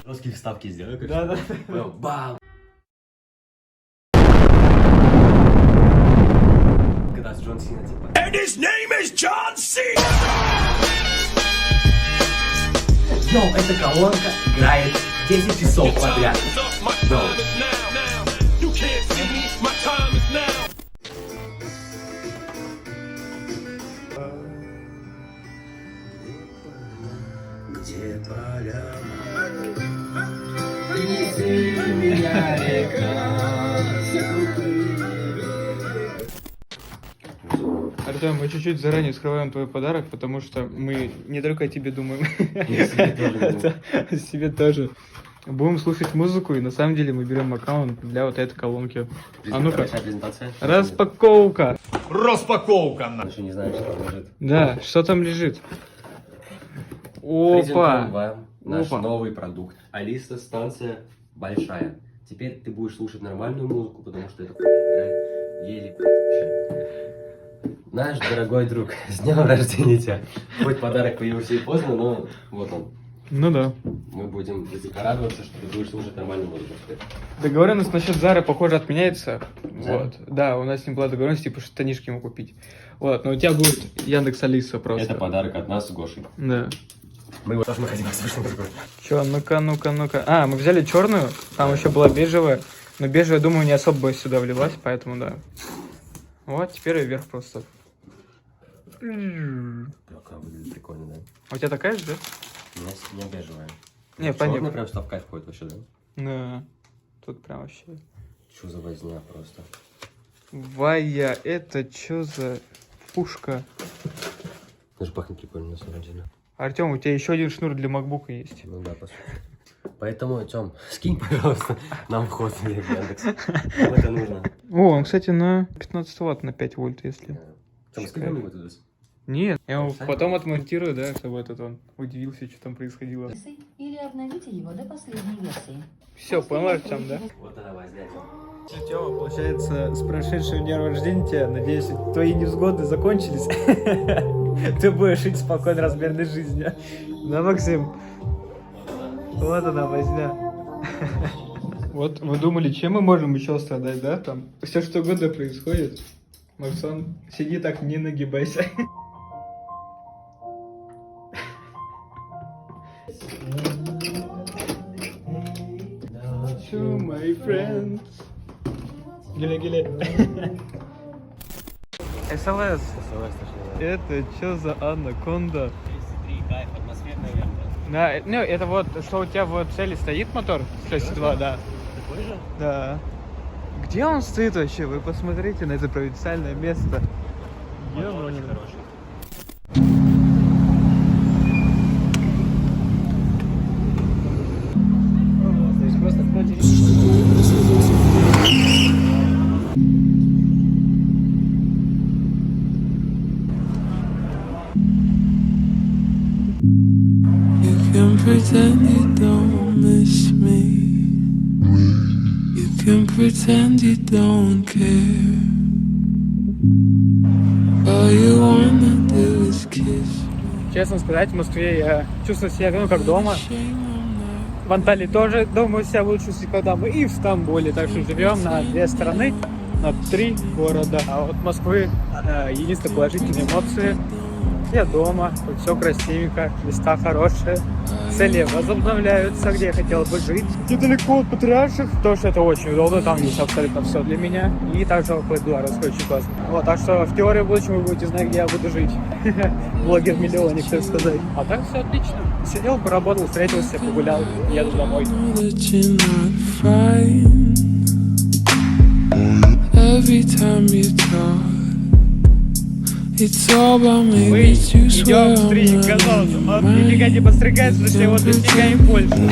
Жесткие вставки сделай, как Да. бам! Когда с Джон Сина типа. And his name is John Cena! Йоу, эта колонка играет 10 часов подряд. Йоу. Где поля? Меня река Артем, мы чуть-чуть заранее скрываем твой подарок, потому что мы не только о тебе думаем. Я себе тоже думаю. О себе тоже. Будем слушать музыку, и на самом деле мы берем аккаунт для вот этой колонки. А ну-ка. Презентация. Распаковка! Распаковка! Я еще не знаю, что там лежит. Да, что там лежит? Презентуем Опа! вам наш Опа. новый продукт. Алиса станция большая. Теперь ты будешь слушать нормальную музыку, потому что это играет еле. Наш дорогой друг, с днем рождения тебя. Хоть подарок появился и поздно, но вот он. Ну да. Мы будем радоваться, что ты будешь слушать нормальную музыку. Договоренность насчет Зары, похоже, отменяется. Зара? Вот. Да, у нас не была договоренность, типа, штанишки ему купить. Вот, но у тебя будет Яндекс Алиса просто. Это подарок от нас с Гошей. Да. Мы его тоже хотим послушать. Че, ну-ка. А, мы взяли черную, там еще была бежевая. Но бежевая, думаю, не особо бы сюда влилась, поэтому да. Вот, теперь и вверх просто. Пока выглядит прикольно, да? А у тебя такая же, да? У меня не бежевая. Не, Черный понятно. прям сюда в кайф входит вообще, да? Да. Тут прям вообще. Что за возня просто? Вая, это что за пушка? Даже пахнет прикольно, на самом деле. Артем, у тебя еще один шнур для макбука есть. Ну да, по сути. Поэтому, Тём, скинь, пожалуйста, нам вход в Яндекс. Нам это нужно. О, он, кстати, на 15 ватт, на 5 вольт, если. Тём, скинь его туда. Нет, я его Сами потом будете? отмонтирую, да, чтобы этот он удивился, что там происходило. Или обновите его до последней версии. Все, понял, Артем, да? Вот она возня, Тём. Тёма, получается, с прошедшим днем рождения тебя, надеюсь, твои невзгоды закончились. Ты будешь жить спокойной, размерной жизнью. Да, Максим? Вот она возня. Вот вы думали, чем мы можем еще страдать, да? Там все что угодно происходит. Максон, сиди так, не нагибайся. To my friends. Гиля-гиля. СЛС. Это что за анаконда? 33, кайф, атмосферная лента. Да, ну это вот, что у тебя в цели стоит мотор? 6.2, да. Такой же? Да. Где он стоит вообще? Вы посмотрите на это провинциальное место. Очень хороший. You can pretend you don't miss me. You can pretend you don't care. All you wanna do is kiss me. Честно сказать, в Москве я чувствую себя, ну, как дома. Shame I'm not. В Анталии тоже дома себя буду чувствовать, как дома. И в Стамбуле. Так что живем на две страны, на 3 города. А вот Москвы единственные положительные эмоции. Я дома, тут все красивенько, места хорошие, цели возобновляются, где я хотел бы жить. Недалеко от Патриарших, потому что это очень удобно, там есть абсолютно все для меня. И также около Белорусской очень классно. Вот, так что в теории в будущем вы будете знать, где я буду жить. Блогер-миллионник, так сказать. А так все отлично. Сидел, поработал, встретился, погулял, еду домой. Know that you're not fine. Every time you talk, it's all about me. Мы But you swear идем в стриг, I'm казалось. not Он нифига не подстригается, потому что его mine. достигаем больше.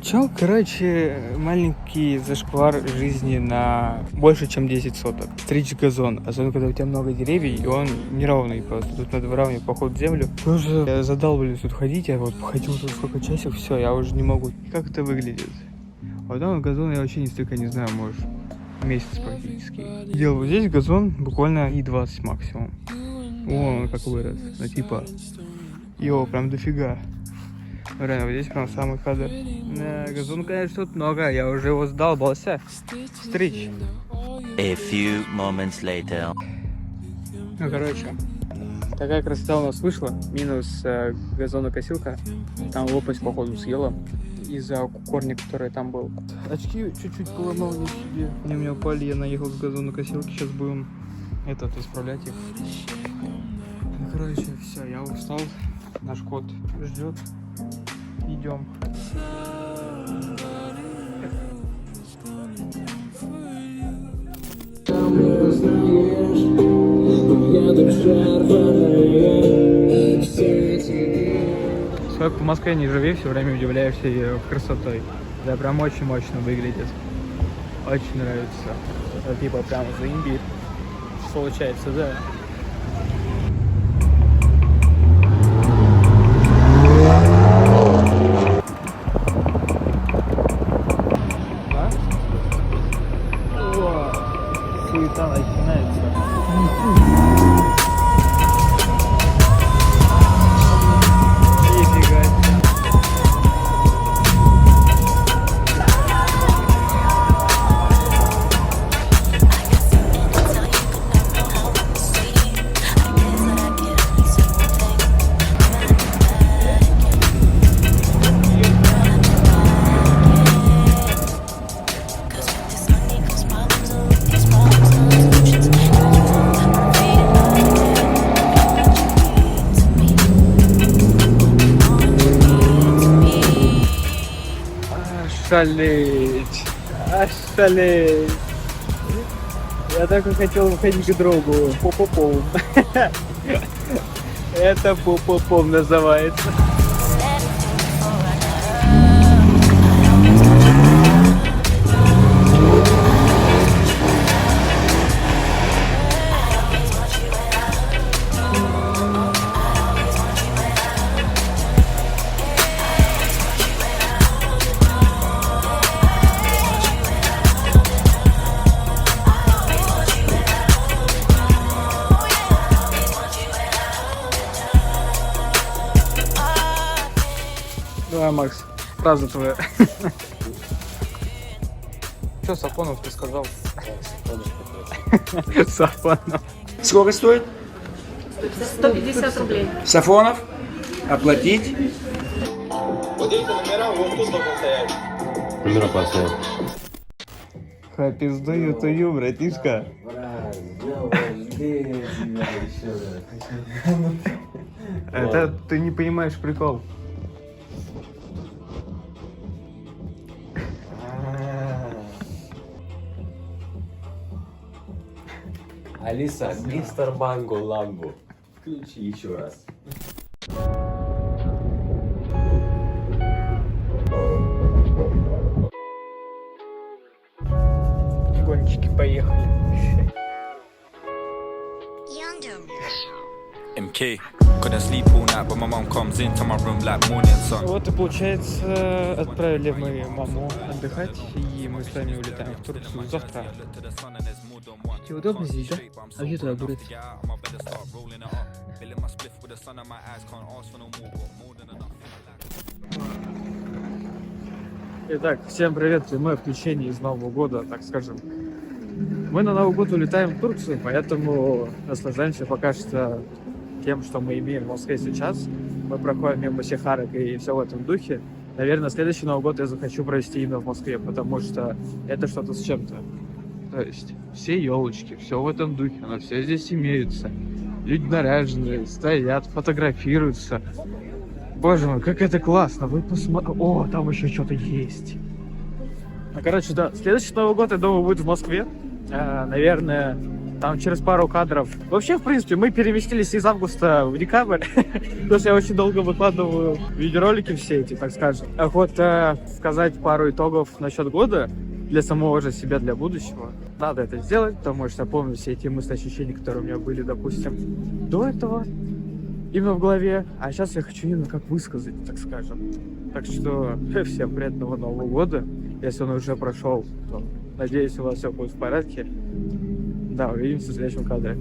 Чел, короче, маленький зашквар жизни на больше, чем 10 соток. Стричь газон, особенно когда у тебя много деревьев, и он неровный просто. Тут надо выравнивать поход в землю. Тоже я задалбываюсь тут ходить, я вот походил тут сколько часов, все, я уже не могу. Как это выглядит? А там газон я вообще не столько не знаю, может, месяц практически. Делал вот здесь газон буквально и 20 максимум. О, он как вырос, ну типа, его прям дофига. Реально, здесь прям самый кадр. Газон, конечно, тут много, я уже его задолбался стричь. A few moments later. Ну, короче, такая красота у нас вышла. Минус газонокосилка. Там лопасть, походу, съела из-за корня, который там был. Очки чуть-чуть поломал не себе. Они у меня упали, я наехал с газонокосилки. Сейчас будем исправлять их. Ну, короче, все, я устал. Наш кот ждет. Идем. Сколько по Москве не живи, все время удивляешься ее красотой. Да, прям очень мощно выглядит. Очень нравится. Это типа прям за имбирь. Получается, да. Суета начинается. Нифига. Ошалеть! Ошалеть! Я так и хотел выходить к другу. По-по-пом. Это по-по-пом называется. Давай, Макс, фраза твоя. Что Сафонов ты сказал? Сафонов. Сколько стоит? 150 рублей. Сафонов? Оплатить? Номера поставим. Пиздую тую, братишка. Это ты не понимаешь прикол. Алиса, мистер Манго Ламбо. Включи еще раз. Гонщики поехали. MK, couldn't sleep all night, but my mom comes into my room like morning sun. Вот и получается, отправили мы маму отдыхать, и мы с вами улетаем в Турцию завтра. Тебе удобно здесь, да? А где туда будет? Итак, всем привет, прямое включение из Нового года, так скажем. Мы на Новый год улетаем в Турцию, поэтому наслаждаемся пока что тем, что мы имеем в Москве сейчас. Мы проходим мимо всех арок и все в этом духе. Наверное, следующий Новый год я захочу провести именно в Москве, потому что это что-то с чем-то. То есть все елочки, все в этом духе, оно все здесь имеется. Люди наряженные, стоят, фотографируются. Боже мой, как это классно! Вы посмотрите. О, там еще что-то есть. Ну, короче, да, следующий Новый год, я думаю, будет в Москве. Наверное, там через пару кадров. Вообще, в принципе, мы переместились из августа в декабрь. Потому что я очень долго выкладываю видеоролики все эти, так скажем. Охота сказать пару итогов насчет года для самого же себя, для будущего. Надо это сделать, потому что я помню все эти мысли, ощущения, которые у меня были, допустим, до этого. Именно в голове. А сейчас я хочу именно как высказать, так скажем. Так что всем приятного Нового года. Если он уже прошел, то надеюсь, у вас все будет в порядке. Да, увидимся в следующем кадре.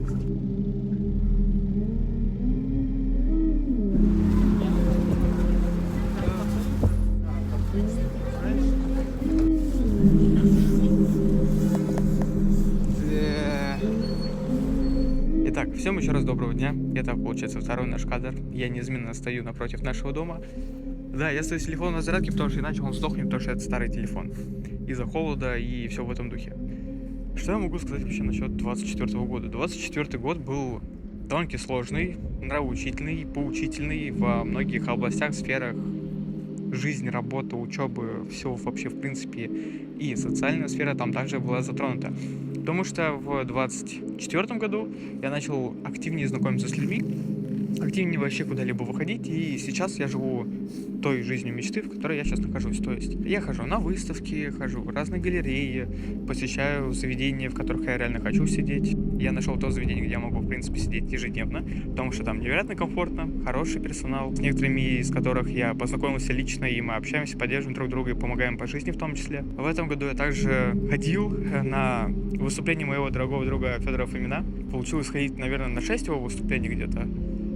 Итак, всем еще раз доброго дня. Это, получается, второй наш кадр. Я неизменно стою напротив нашего дома. Да, я стою с телефоном на зарядке, потому что иначе он сдохнет, потому что это старый телефон. Из-за холода и все в этом духе. Что я могу сказать вообще насчет 24 года? 24 год был довольно сложный, нравоучительный, поучительный во многих областях, сферах жизни, работы, учебы, все вообще в принципе. И социальная сфера там также была затронута. Потому что в 24 году я начал активнее знакомиться с людьми, активнее вообще куда-либо выходить, и сейчас я живу той жизнью мечты, в которой я сейчас нахожусь. То есть я хожу на выставки, хожу в разные галереи, посещаю заведения, в которых я реально хочу сидеть. Я нашел то заведение, где я могу, в принципе, сидеть ежедневно, потому что там невероятно комфортно, хороший персонал, с некоторыми из которых я познакомился лично, и мы общаемся, поддерживаем друг друга и помогаем по жизни в том числе. В этом году я также ходил на выступление моего дорогого друга Федора Фомина. Получилось сходить, наверное, на 6 его выступлений где-то.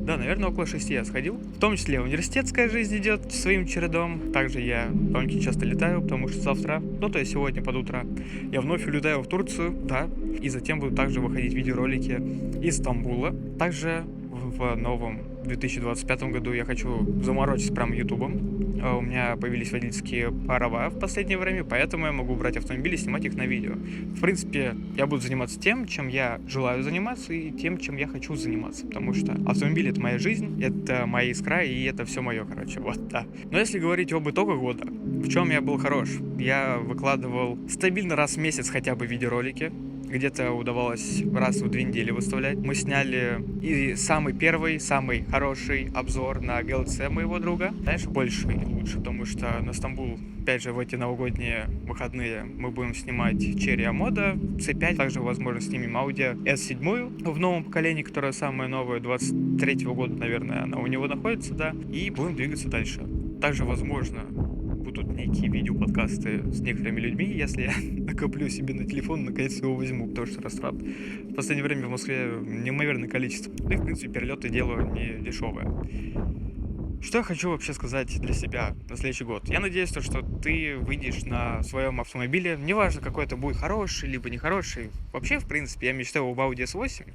Да, наверное, около 6 я сходил. В том числе университетская жизнь идет своим чередом. Также я довольно часто летаю, потому что завтра, то есть сегодня под утро, я вновь улетаю в Турцию, да, и затем буду также выходить видеоролики из Стамбула. Также в новом 2025 году я хочу заморочиться прямо ютубом. У меня появились водительские права в последнее время, поэтому я могу брать автомобили и снимать их на видео. В принципе, я буду заниматься тем, чем я желаю заниматься, и тем, чем я хочу заниматься, потому что автомобиль — это моя жизнь, это моя искра, и это все мое, короче, вот, да. Но если говорить об итогах года, в чем я был хорош? Я выкладывал стабильно раз в месяц хотя бы видеоролики. Где-то удавалось раз в 2 недели выставлять. Мы сняли и самый первый, самый хороший обзор на GLC моего друга. Знаешь, больше и лучше, потому что на Стамбул, опять же, в эти новогодние выходные мы будем снимать Cherry Amoda C5. Также, возможно, снимем Audi S7 в новом поколении, которая самая новая, 23-го года, наверное, она у него находится, да. И будем двигаться дальше. Также, возможно, будут некие видеоподкасты с некоторыми людьми, если я накоплю себе на телефон, наконец его возьму, потому что растрат в последнее время в Москве неимоверное количество. Да и, в принципе, перелеты делаю не дешевые. Что я хочу вообще сказать для себя на следующий год? Я надеюсь, что ты выйдешь на своем автомобиле, неважно, какой это будет, хороший либо нехороший. Вообще, в принципе, я мечтаю об Audi S8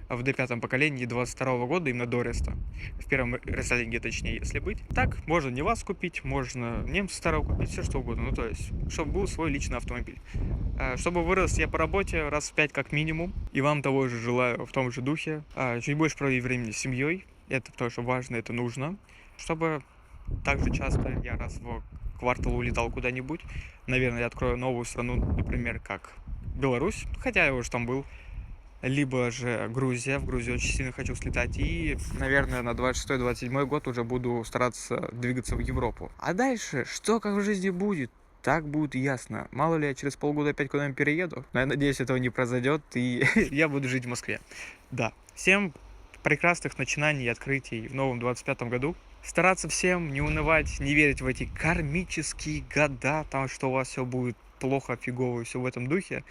в D5 поколении 22 года, именно до Реста. В первом рестайлинге, точнее, если быть. Так, можно не вас купить, можно немца старого купить, все что угодно. Ну, то есть, чтобы был свой личный автомобиль. Чтобы вырос я по работе раз в 5 как минимум. И вам того же желаю в том же духе. Чуть больше проводить времени с семьей. Это тоже важно, это нужно. Чтобы также часто я раз в квартал улетал куда-нибудь. Наверное, я открою новую страну, например, как Беларусь. Хотя я уже там был. Либо же Грузия. В Грузию очень сильно хочу слетать. И, наверное, на 26-27 год уже буду стараться двигаться в Европу. А дальше, что как в жизни будет, так будет ясно. Мало ли, я через полгода опять куда-нибудь перееду. Но я надеюсь, этого не произойдет, и я буду жить в Москве. Да. Всем прекрасных начинаний и открытий в новом 25 году. Стараться всем не унывать, не верить в эти кармические года, там, что у вас все будет плохо, фигово, все в этом духе.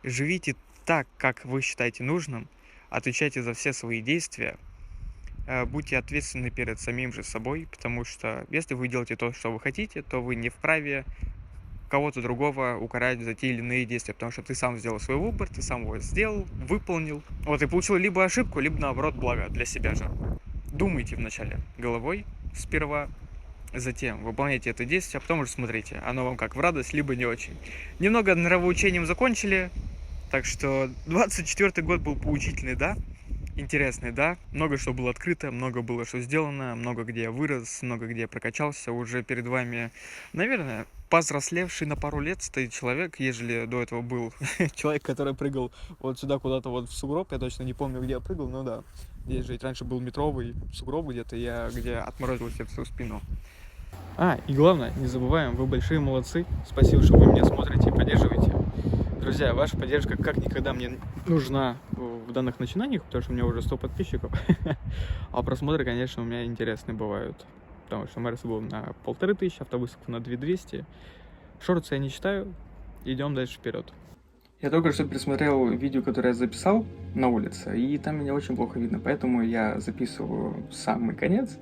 Живите так, как вы считаете нужным, отвечайте за все свои действия, будьте ответственны перед самим же собой, потому что если вы делаете то, что вы хотите, то вы не вправе кого-то другого укорять за те или иные действия, потому что ты сам сделал свой выбор, ты сам его сделал, выполнил, вот, и получил либо ошибку, либо, наоборот, благо для себя же. Думайте вначале головой сперва, затем выполняйте это действие, а потом уже смотрите, оно вам как в радость, либо не очень. Немного нравоучением закончили. Так что 24-й год был поучительный, да, интересный, да, много что было открыто, много было что сделано, много где я вырос, много где я прокачался, уже перед вами, наверное, повзрослевший на пару лет стоит человек, ежели до этого был человек, который прыгал вот сюда куда-то вот в сугроб, я точно не помню, где я прыгал, но да, здесь же раньше был метровый сугроб где-то, где отморозил себе всю спину. И главное, не забываем, вы большие молодцы, спасибо, что вы меня смотрите и поддерживаете. Друзья, ваша поддержка как никогда мне нужна в данных начинаниях, потому что у меня уже 100 подписчиков. А просмотры, конечно, у меня интересные бывают. Потому что Мерс был на 1500, автобусов на 2200. Шорты я не читаю. Идем дальше вперед. Я только что пересмотрел видео, которое я записал на улице, и там меня очень плохо видно, поэтому я записываю самый конец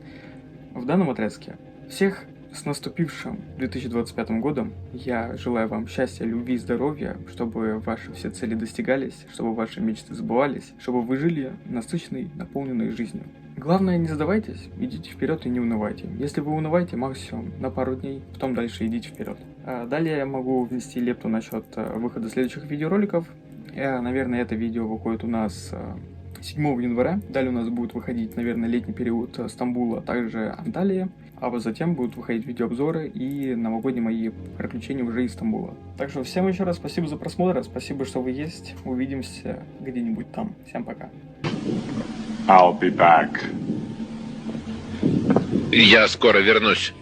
в данном отрезке. Всех С наступившим 2025 годом я желаю вам счастья, любви и здоровья, чтобы ваши все цели достигались, чтобы ваши мечты сбывались, чтобы вы жили насыщенной, наполненной жизнью. Главное, не сдавайтесь, идите вперед и не унывайте. Если вы унываете, максимум на пару дней, потом дальше идите вперед. Далее я могу внести лепту насчет выхода следующих видеороликов. Наверное, это видео выходит у нас 7 января. Далее у нас будет выходить, наверное, летний период Стамбула, а также Анталия. А вот затем будут выходить видеообзоры и новогодние мои приключения уже из Стамбула. Так что всем еще раз спасибо за просмотр, спасибо, что вы есть. Увидимся где-нибудь там. Всем пока. I'll be back. Я скоро вернусь.